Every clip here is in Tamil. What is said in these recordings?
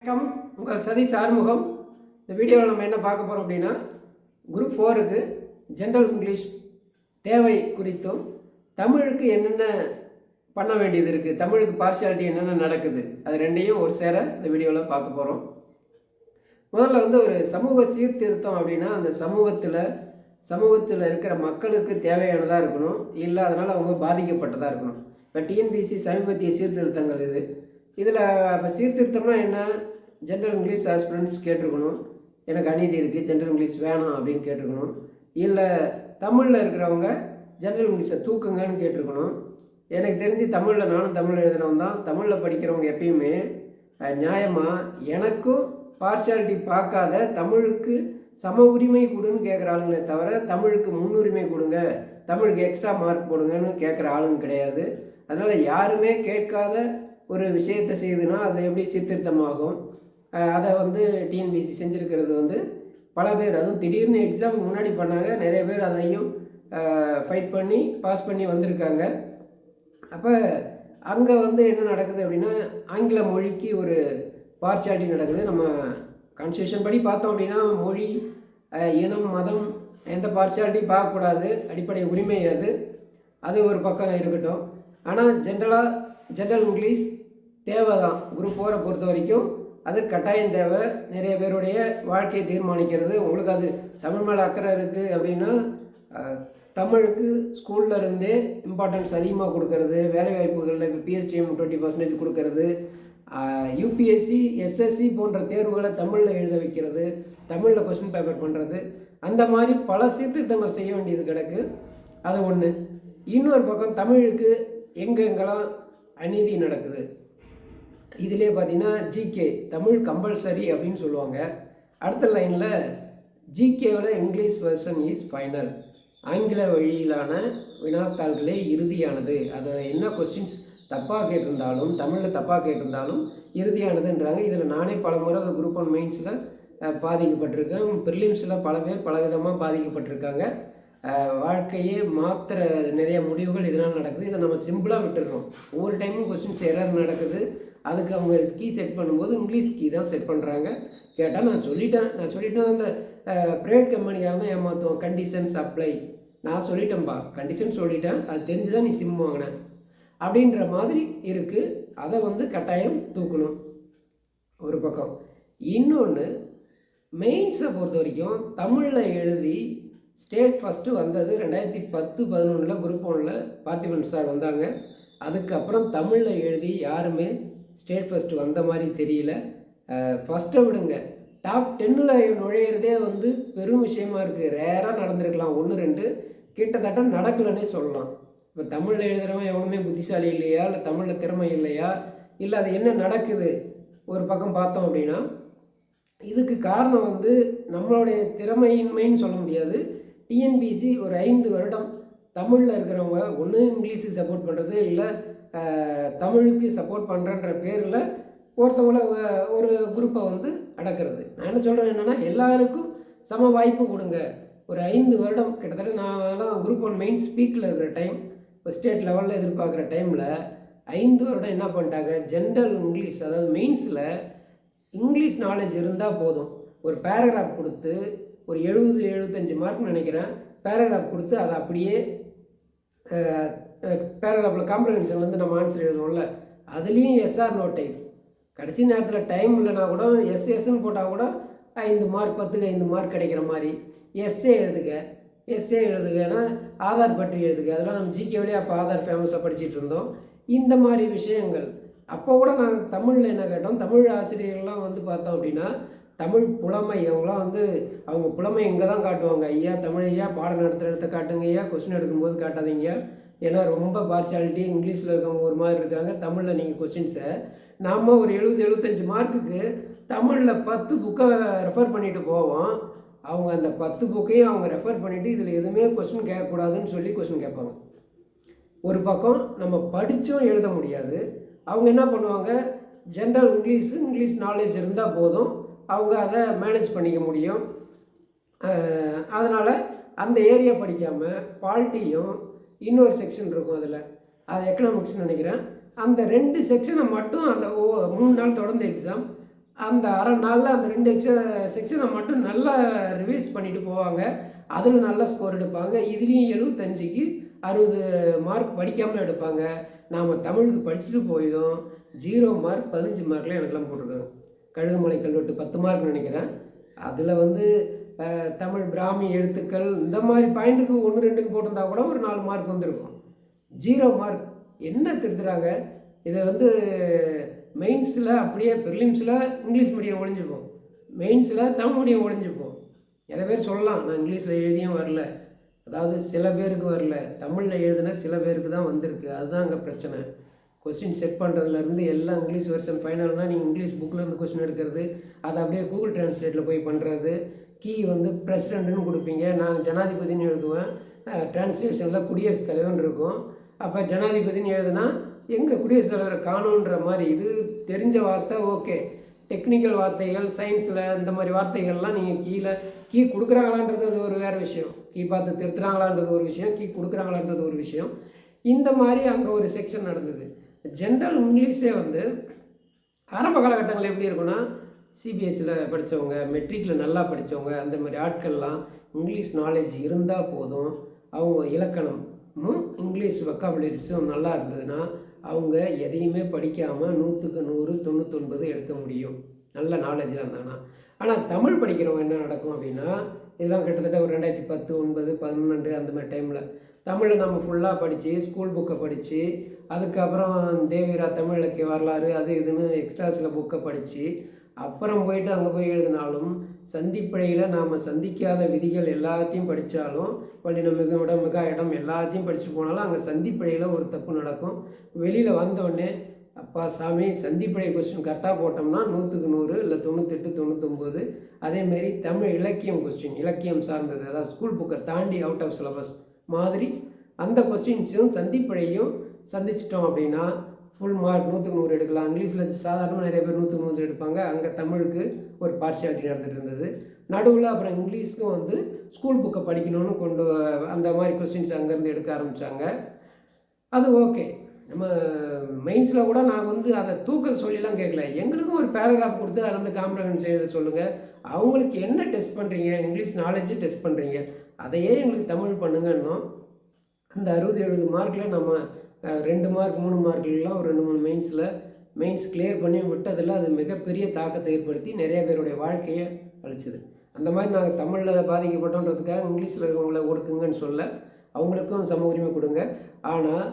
வணக்கம். உங்கள் சதீஷ் ஆறுமுகம். இந்த வீடியோவில் நம்ம என்ன பார்க்க போகிறோம் அப்படின்னா, குரூப் 4க்கு ஜென்ரல் இங்கிலீஷ் தேவை குறித்தும் தமிழுக்கு என்னென்ன பண்ண வேண்டியது இருக்குது, தமிழுக்கு பார்ஷியாலிட்டி என்னென்ன நடக்குது, அது ரெண்டையும் ஒரு சேர இந்த வீடியோவில் பார்க்க போகிறோம். முதல்ல ஒரு சமூக சீர்திருத்தம் அப்படின்னா, அந்த சமூகத்தில் இருக்கிற மக்களுக்கு தேவையானதாக இருக்கணும், இல்லை அதனால் அவங்க பாதிக்கப்பட்டதாக இருக்கணும். இப்போ டிஎன்பிஎஸ்சி சமீபத்திய சீர்திருத்தங்கள் இதில் இப்போ சீர்திருத்தம்னா என்ன? ஜென்ரல் இங்கிலீஷ் ஆஸ்பிரண்ட்ஸ் கேட்டிருக்கணும், எனக்கு அநீதி இருக்குது, ஜென்ரல் இங்கிலீஷ் வேணாம் அப்படின்னு கேட்டிருக்கணும். இல்லை தமிழில் இருக்கிறவங்க ஜென்ரல் இங்கிலீஷை தூக்குங்கன்னு கேட்டிருக்கணும். எனக்கு தெரிஞ்சு நானும் தமிழ் எழுதுனவன் தான். தமிழில் படிக்கிறவங்க எப்பயுமே நியாயமாக எனக்கும் பார்ஷியாலிட்டி பார்க்காத தமிழுக்கு சம உரிமை கொடுன்னு கேட்குற ஆளுங்களே தவிர, தமிழுக்கு முன்னுரிமை கொடுங்க, தமிழுக்கு எக்ஸ்ட்ரா மார்க் போடுங்கன்னு கேட்குற ஆளுங்க கிடையாது. அதனால் யாருமே கேட்காத ஒரு விஷயத்தை செய்யுதுன்னா அது எப்படி சீர்திருத்தமாகும்? அதை டிஎன்பிஎஸ்சி செஞ்சுருக்கிறது பல பேர், அதுவும் திடீர்னு எக்ஸாம் முன்னாடி பண்ணாங்க, நிறைய பேர் அதையும் ஃபைட் பண்ணி பாஸ் பண்ணி வந்திருக்காங்க. அப்போ அங்கே என்ன நடக்குது அப்படின்னா, ஆங்கில மொழிக்கு ஒரு பார்ஷியாலிட்டி நடக்குது. நம்ம கான்ஸ்டியூஷன் படி பார்த்தோம் அப்படின்னா, மொழி, இனம், மதம் எந்த பார்ஷியாலிட்டி பார்க்கக்கூடாது, அடிப்படை உரிமை அது ஒரு பக்கம் இருக்கட்டும். ஆனால் ஜென்ரல் இங்கிலீஷ் தேவை தான். குரூப் 4 பொறுத்த வரைக்கும் அது கட்டாயம் தேவை. நிறைய பேருடைய வாழ்க்கையை தீர்மானிக்கிறது. உங்களுக்கு அது தமிழ் மேலே அக்கறை இருக்குது அப்படின்னா, தமிழுக்கு ஸ்கூலில் இருந்தே இம்பார்ட்டன்ஸ் அதிகமாக கொடுக்கறது, வேலைவாய்ப்புகளில் இப்போ பிஎஸ்டிஎம் 20% கொடுக்கறது, யூபிஎஸ்சி எஸ்எஸ்சி போன்ற தேர்வுகளை தமிழில் எழுத வைக்கிறது, தமிழில் கொஸ்டின் பேப்பர் பண்ணுறது, அந்த மாதிரி பல சீர்திருத்தங்கள் செய்ய வேண்டியது கிடக்கு. அது ஒன்று. இன்னொரு பக்கம் தமிழுக்கு எங்கெங்கெல்லாம் அநீதி நடக்குது, இதிலே பார்த்தீங்கன்னா ஜிகே தமிழ் கம்பல்சரி அப்படின்னு சொல்லுவாங்க. அடுத்த லைனில் ஜிகேவில் இங்கிலீஷ் வெர்ஷன் இஸ் ஃபைனல், ஆங்கில வழியிலான வினாத்தாள்களே இறுதியானது. அதை என்ன கொஸ்டின்ஸ் தப்பாக கேட்டிருந்தாலும், தமிழில் தப்பாக கேட்டிருந்தாலும் இறுதியானதுன்றாங்க. இதில் நானே பல முறை குரூப் 1 மெயின்ஸில் பாதிக்கப்பட்டிருக்கேன், ப்ரிலிம்ஸில் பல பேர் பலவிதமாக பாதிக்கப்பட்டிருக்காங்க. வாழ்க்கையே மாத்திர நிறைய முடிவுகள் இதனால் நடக்குது. இதை நம்ம சிம்பிளாக விட்டுடுறோம். ஒவ்வொரு டைமும் கொஸ்டின்ஸ் எரர் நடக்குது. அதுக்கு அவங்க கீ செட் பண்ணும்போது இங்கிலீஷ் கீ தான் செட் பண்ணுறாங்க. கேட்டால் நான் சொல்லிட்டேன் அந்த ப்ரைவேட் கம்பெனியாக தான் ஏமாற்றுவோம். கண்டிஷன்ஸ் அப்ளை, நான் சொல்லிட்டேன்ப்பா, கண்டிஷன் சொல்லிட்டேன், அது தெரிஞ்சு தான் நீ சிம் வாங்கினேன் அப்படின்ற மாதிரி இருக்குது. அதை கட்டாயம் தூக்கணும் ஒரு பக்கம். இன்னொன்று, மெயின்ஸை பொறுத்த வரைக்கும் தமிழில் எழுதி ஸ்டேட் ஃபஸ்ட்டு வந்தது 2010-11 குரூப் 1 பார்த்திபன் சார் வந்தாங்க. அதுக்கப்புறம் தமிழில் எழுதி யாருமே ஸ்டேட் ஃபஸ்ட்டு வந்த மாதிரி தெரியல. ஃபஸ்ட்டை விடுங்க, டாப் 10ல் நுழையிறதே பெரும் விஷயமா இருக்குது. ரேராக நடந்திருக்கலாம், 1-2, கிட்டத்தட்ட நடக்கலைன்னே சொல்லலாம். இப்போ தமிழில் எழுதுகிறவன் எவனுமே புத்திசாலி இல்லையா, இல்லை தமிழில் திறமை இல்லையா, இல்லை அது என்ன நடக்குது ஒரு பக்கம் பார்த்தோம் அப்படின்னா, இதுக்கு காரணம் நம்மளுடைய திறமையின்மைன்னு சொல்ல முடியாது. டிஎன்பிஎஸ்சி ஒரு 5 வருடம் தமிழில் இருக்கிறவங்க ஒன்று இங்கிலீஷுக்கு சப்போர்ட் பண்ணுறது, இல்லை தமிழுக்கு சப்போர்ட் பண்ணுறன்ற பேரில் ஒருத்தவங்கள ஒரு குரூப்பை அடக்கிறது. நான் என்ன சொல்கிறேன் என்னென்னா, எல்லாருக்கும் சம வாய்ப்பு கொடுங்க. ஒரு 5 வருடம் கிட்டத்தட்ட நான்லாம் குரூப் 1 மெயின் ஸ்பீக்கில் இருக்கிற டைம், இப்போ ஸ்டேட் லெவலில் எதிர்பார்க்குற டைமில் 5 வருடம் என்ன பண்ணிட்டாங்க, ஜென்ரல் இங்கிலீஷ், அதாவது மெயின்ஸில் இங்கிலீஷ் நாலேஜ் இருந்தால் போதும். ஒரு பேராகிராஃப் கொடுத்து ஒரு 70-75 மார்க்னு நினைக்கிறேன், பேராகிராஃப் கொடுத்து அதை அப்படியே பேராகிராஃபில் காம்ப்ரிஹென்ஷன்லேருந்து நம்ம ஆன்சர் எழுதுவோம்ல, அதுலேயும் எஸ்ஆர் நோ டைப். கடைசி நேரத்தில் டைம் இல்லைனா கூட எஸ்எஸ்ன்னு போட்டால் கூட 5 மார்க், 10க்கு 5 மார்க் கிடைக்கிற மாதிரி. எஸ்ஏ எழுதுகன்னா ஆதார் பற்றி எழுதுக. அதெல்லாம் நம்ம ஜிகேவிலே அப்போ ஆதார் ஃபேமஸாக படிச்சுட்டு இருந்தோம். இந்த மாதிரி விஷயங்கள் அப்போ கூட நாங்கள் தமிழில் என்ன கேட்டோம், தமிழ் ஆசிரியர்கள்லாம் பார்த்தோம் அப்படின்னா, தமிழ் புலமை அவங்களாம் அவங்க புலமை இங்கே தான் காட்டுவாங்க. ஐயா தமிழ் ஐயா பாடம் நடத்துகிற இடத்த காட்டுங்க ஐயா, கொஸ்டின் எடுக்கும்போது காட்டாதீங்க, ஏன்னா ரொம்ப பார்ஷியாலிட்டி, இங்கிலீஷில் இருக்கவங்க ஒரு மாதிரி இருக்காங்க, தமிழில் நீங்கள் கொஸ்டின்ஸை நாம் ஒரு 70-75 மார்க்குக்கு தமிழில் 10 புக்கை ரெஃபர் பண்ணிட்டு போவோம். அவங்க அந்த 10 புக்கையும் அவங்க ரெஃபர் பண்ணிவிட்டு இதில் எதுவுமே கொஸ்டின் கேட்கக்கூடாதுன்னு சொல்லி கொஸ்டின் கேட்பாங்க. ஒரு பக்கம் நம்ம படித்தும் எழுத முடியாது. அவங்க என்ன பண்ணுவாங்க, ஜென்ரல் இங்கிலீஷ் நாலேஜ் இருந்தால் போதும், அவங்க அதை மேனேஜ் பண்ணிக்க முடியும். அதனால் அந்த ஏரியா படிக்காமல் பாலிட்டியும் இன்னொரு செக்ஷன் இருக்கும், அதில் அது எக்கனாமிக்ஸ்னு நினைக்கிறேன், அந்த 2 செக்ஷனை மட்டும் அந்த 3 நாள் தொடர்ந்து எக்ஸாம் அந்த அரை நாளில் அந்த 2 செக்ஷனை மட்டும் நல்லா ரிவைஸ் பண்ணிட்டு போவாங்க. அதில் நல்ல ஸ்கோர் எடுப்பாங்க. இதுலேயும் 75க்கு 60 மார்க் படிக்காமல் எடுப்பாங்க. நாம் தமிழுக்கு படிச்சுட்டு போயும் 0 மார்க் 15 மார்க்கில் எனக்கெல்லாம் போட்டிருக்காங்க. கழுகுமலை கல்வெட்டு 10 மார்க் நினைக்கிறேன். அதில் வந்து தமிழ் பிராமி எழுத்துக்கள் இந்த மாதிரி பாயிண்ட்டுக்கு 1 2ன்னு போட்டிருந்தா கூட ஒரு 4 மார்க் வந்திருக்கும். 0 மார்க் என்ன திருத்துறாங்க? இதை வந்து மெயின்ஸில் அப்படியே ப்ரிலிம்ஸில் இங்கிலீஷ் மீடியம் ஒழிஞ்சுப்போம், மெயின்ஸில் தமிழ் மீடியம் ஒழிஞ்சுப்போம். நிறைய பேர் சொல்லலாம் நான் இங்கிலீஷில் எழுதியும் வரல, அதாவது சில பேருக்கு வரல, தமிழில் எழுதுனா சில பேருக்கு தான் வந்திருக்கு. அதுதான் அங்கே பிரச்சனை. கொஸ்டின் செட் பண்ணுறதுலேருந்து எல்லாம் இங்கிலீஷ் வெர்ஷன் ஃபைனல்னால் நீங்கள் இங்கிலீஷ் புக்கிலேருந்து கொஸ்டின் எடுக்கிறது, அதை அப்படியே கூகுள் டிரான்ஸ்லேட்டில் போய் பண்ணுறது. கீ வந்து பிரசிடெண்ட்டுன்னு கொடுப்பீங்க, நான் ஜனாதிபதினு எழுதுவேன், டிரான்ஸ்லேஷனில் குடியரசுத் தலைவர்னு இருக்கும். அப்போ ஜனாதிபதினு எழுதுனா எங்கே குடியரசுத் தலைவரை காணுன்ற மாதிரி. இது தெரிஞ்ச வார்த்தை ஓகே, டெக்னிக்கல் வார்த்தைகள் சயின்ஸில் இந்த மாதிரி வார்த்தைகள்லாம் நீங்கள் கீ கொடுக்குறாங்களான்றது அது ஒரு வேறு விஷயம், கீ பார்த்து திருத்துறாங்களான்றது ஒரு விஷயம், கீ கொடுக்குறாங்களான்றது ஒரு விஷயம். இந்த மாதிரி அங்கே ஒரு செக்ஷன் நடந்தது. ஜென்ரல் இங்கிலீஷே வந்து ஆரம்ப காலகட்டங்கள் எப்படி இருக்குன்னா, சிபிஎஸ்சியில் படித்தவங்க, மெட்ரிக்கில் நல்லா படித்தவங்க, அந்த மாதிரி ஆட்கள்லாம் இங்கிலீஷ் நாலேஜ் இருந்தால் போதும், அவங்க இலக்கணமும் இங்கிலீஷ் வெக்காபுலரிஸும் நல்லா இருந்ததுன்னா அவங்க எதையுமே படிக்காமல் 100க்கு 100 99 எடுக்க முடியும், நல்ல நாலேஜாக இருந்தாங்கன்னா. ஆனால் தமிழ் படிக்கிறவங்க என்ன நடக்கும் அப்படின்னா, இதெல்லாம் கிட்டத்தட்ட ஒரு 2010, 9, 12 அந்த மாதிரி டைமில் தமிழை நம்ம ஃபுல்லாக படித்து ஸ்கூல் புக்கை படித்து, அதுக்கப்புறம் தேவிரா தமிழ் இலக்கிய வரலாறு அது இதுன்னு எக்ஸ்ட்ரா சில புக்கை படித்து அப்புறம் போயிட்டு அங்கே போய் எழுதினாலும், சந்திப்பிழையில் நாம் சந்திக்காத விதிகள் எல்லாத்தையும் படித்தாலும், வல்லினம் மிக இடம் மிக இடம் எல்லாத்தையும் படிச்சுட்டு போனாலும் அங்கே சந்திப்பிழையில் ஒரு தப்பு நடக்கும். வெளியில் வந்தோடனே அப்பா சாமி சந்திப்பிழை கொஸ்டின் கரெக்டாக போட்டோம்னா 100க்கு 100 இல்லை 98 99. அதேமாரி தமிழ் இலக்கியம் கொஸ்டின், இலக்கியம் சார்ந்தது, அதாவது ஸ்கூல் புக்கை தாண்டி அவுட் ஆஃப் சிலபஸ் மாதிரி அந்த கொஸ்டின்ஸும் சந்திப்பிழையும் சந்திச்சிட்டோம் அப்படின்னா ஃபுல் மார்க் 100க்கு 100 எடுக்கலாம். இங்கிலீஷில் சாதாரணமாக நிறைய பேர் 100க்கு 100 எடுப்பாங்க. அங்கே தமிழுக்கு ஒரு பார்ஷியாலிட்டி நடந்துகிட்டு இருந்தது. நடுவில் அப்புறம் இங்கிலீஷ்க்கும் வந்து ஸ்கூல் புக்கை படிக்கணும்னு அந்த மாதிரி கொஸ்டின்ஸ் அங்கேருந்து எடுக்க ஆரம்பித்தாங்க. அது ஓகே. நம்ம மெயின்ஸில் கூட நான் வந்து அதை தூக்க சொல்லிலாம் கேட்கல, எங்களுக்கும் ஒரு பேராகிராஃப் கொடுத்து அதில் வந்து காம்ப்ரஹென்ஷன் எழுத சொல்லுங்கள். அவங்களுக்கு என்ன டெஸ்ட் பண்ணுறீங்க, இங்கிலீஷ் நாலேஜு டெஸ்ட் பண்ணுறீங்க, அதையே எங்களுக்கு தமிழ் பண்ணுங்கன்னோம். அந்த 60-70 மார்க்கில் நம்ம 2 மார்க் 3 மார்க்லாம் ஒரு 2-3 மெயின்ஸ் கிளியர் பண்ணி விட்டதில் அது மிகப்பெரிய தாக்கத்தை ஏற்படுத்தி நிறைய பேருடைய வாழ்க்கையை அழிச்சிது. அந்த மாதிரி நாங்கள் தமிழில் பாதிக்கப்பட்டோன்றதுக்காக இங்கிலீஷில் இருக்கவங்கள ஒடுக்குங்கன்னு சொல்ல, அவங்களுக்கும் சம உரிமை கொடுங்க. ஆனால்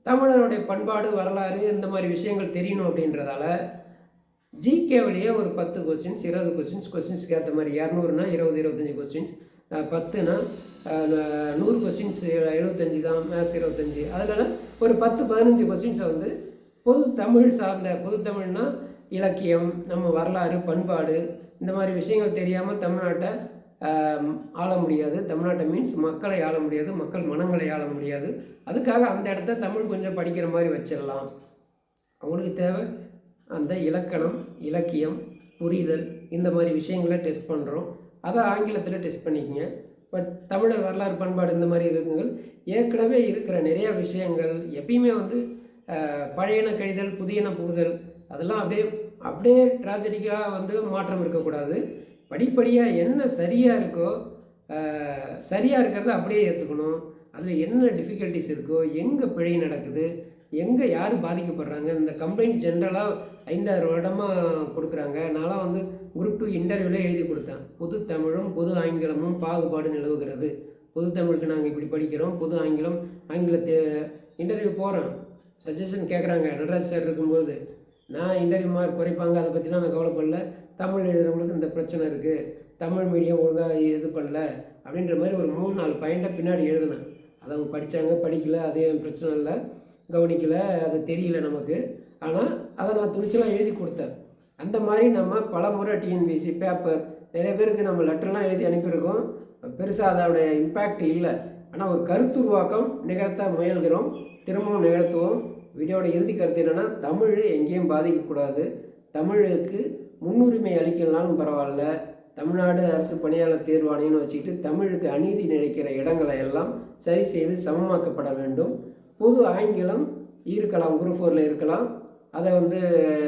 தமிழனுடைய பண்பாடு வரலாறு இந்த மாதிரி விஷயங்கள் தெரியணும் அப்படின்றதால ஜிகேவிலேயே ஒரு 10 கொஸ்டின்ஸ் 20 கொஸ்டின்ஸ்க்கு ஏற்ற மாதிரி 200னா 20-25 கொஸ்டின்ஸ், 10னா 100 கொஸ்டின்ஸ் 75 தான், மேத்ஸ் 25. அதில் ஒரு 10-15 கொஸ்டின்ஸை வந்து பொது தமிழ் சார்ந்த, பொது தமிழ்னா இலக்கியம், நம்ம வரலாறு பண்பாடு இந்த மாதிரி விஷயங்கள் தெரியாமல் தமிழ்நாட்டை ஆள முடியாது. தமிழ்நாட்டை மீன்ஸ் மக்களை ஆள முடியாது, மக்கள் மனங்களை ஆள முடியாது. அதுக்காக அந்த இடத்த தமிழ் கொஞ்சம் படிக்கிற மாதிரி வச்சிடலாம். அவங்களுக்கு தேவை அந்த இலக்கணம், இலக்கியம், புரிதல் இந்த மாதிரி விஷயங்களை டெஸ்ட் பண்ணுறோம். அதை ஆங்கிலத்தில் டெஸ்ட் பண்ணிக்கங்க. பட் தமிழர் வரலாறு பண்பாடு இந்த மாதிரி இருக்குங்கள் ஏற்கனவே இருக்கிற நிறையா விஷயங்கள் எப்பயுமே வந்து பழையன கழிதல் புதியன புகுதல் அதெல்லாம் அப்படியே ட்ராஜடிக்காக வந்து மாற்றம் இருக்கக்கூடாது. படிப்படியாக என்ன சரியாக இருக்கோ, சரியாக இருக்கிறத அப்படியே ஏற்றுக்கணும். அதில் என்ன டிஃபிகல்ட்டிஸ் இருக்கோ, எங்கே பிழை நடக்குது, எங்கே யார் பாதிக்கப்படுறாங்க, இந்த கம்ப்ளைண்ட் ஜென்ரலாக 5-6 வருடமாக கொடுக்குறாங்க. நான்லாம் வந்து குரூப் 2 இன்டர்வியூவில் எழுதி கொடுத்தேன். பொது தமிழும் பொது ஆங்கிலமும் பாகுபாடு நிலவுகிறது, பொது தமிழுக்கு நாங்கள் இப்படி படிக்கிறோம், பொது ஆங்கிலத்தை இன்டர்வியூ போகிறேன், சஜஷன் கேட்குறாங்க. நடராஜ் சார் இருக்கும்போது நான் இன்டர்வியூ மார்க் குறைப்பாங்க, அதை பற்றிலாம் நான் கவலைப்படல. தமிழ் எழுதுகிறவங்களுக்கு இந்த பிரச்சனை இருக்குது, தமிழ் மீடியம் ஒழுங்காக இது பண்ணல அப்படின்ற மாதிரி ஒரு 3-4 பாயிண்ட்டை பின்னாடி எழுதினேன். அதை அவங்க படித்தாங்க, படிக்கலை, அதே பிரச்சனை இல்லை, கவனிக்கலை, அது தெரியல நமக்கு. ஆனால் அதை நான் துணிச்சலாக எழுதி கொடுத்தேன். அந்த மாதிரி நம்ம பல முறை டிஎன்பிஎஸ்சி பேப்பர் நிறைய பேருக்கு நம்ம லெட்டர்லாம் எழுதி அனுப்பியிருக்கோம். பெருசாக அதோடைய இம்பேக்ட் இல்லை. ஆனால் ஒரு கருத்துருவாக்கம் நிகழ்த்த முயல்கிறோம், திரும்பவும் நிகழ்த்துவோம். வீடியோட இறுதி கருத்து என்னென்னா, தமிழ் எங்கேயும் பாதிக்கக்கூடாது, தமிழுக்கு முன்னுரிமை அளிக்கலனாலும் பரவாயில்ல, தமிழ்நாடு அரசு பணியாளர் தேர்வாணையம்னு வச்சுக்கிட்டு தமிழுக்கு அநீதி நினைக்கிற இடங்களை எல்லாம் சரி செய்து சமமாக்கப்பட வேண்டும். பொது ஆங்கிலம் இருக்கலாம், குரூப் 4ல் இருக்கலாம், அதை வந்து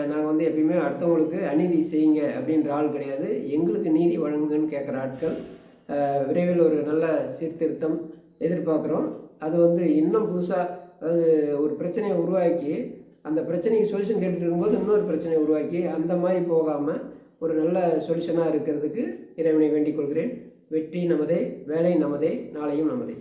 நாங்கள் வந்து எப்பயுமே அடுத்தவங்களுக்கு அநீதி செய்யுங்க அப்படின்ற ஆள் கிடையாது. எங்களுக்கு நீதி வழங்குங்கன்னு கேட்குற ஆட்கள். விரைவில் ஒரு நல்ல சீர்திருத்தம் எதிர்பார்க்குறோம். அது வந்து இன்னும் புதுசாக, அதாவது ஒரு பிரச்சனையை உருவாக்கி அந்த பிரச்சனைக்கு சொல்யூஷன் கேட்டுட்டு இருக்கும்போது இன்னொரு பிரச்சனையை உருவாக்கி அந்த மாதிரி போகாமல் ஒரு நல்ல சொல்யூஷனாக இருக்கிறதுக்கு இறைவனை வேண்டிக் கொள்கிறேன். வெற்றி நமதே, வேலை நமதே, நாளையும் நமதே.